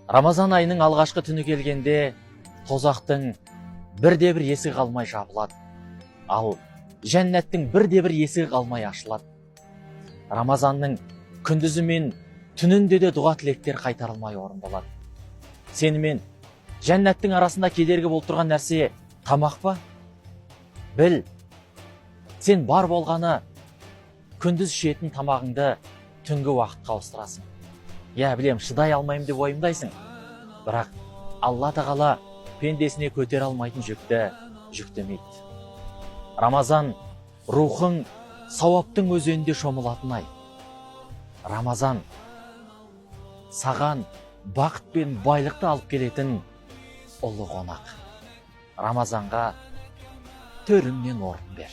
Рамазан айының алғашқы түні келгенде, тозақтың бірде-бір есігі қалмай жабылады, ал жәннаттың бірде-бір есігі қалмай ашылады. Рамазанның күндізі мен түнінде де дұға тілектер қайтарылмай орындалады. Сенімен жәннаттың арасында кедергі болып тұрған нәрсе тамақ па? Біл, сен бар болғаны күндіз ішетін тамағыңды түнгі уақытқа ауыстырасың. Я, білем, шыдай алмайым деп ойымдайсың. Бірақ Алла тағала пендесіне көтере алмайтын жүкті жүктемейді. Рамазан рухың сауаптың өзенінде шомылатын ай. Рамазан саған бақыт пен байлықты алып келетін ұлы қонақ. Рамазанға төріңнен орын бер.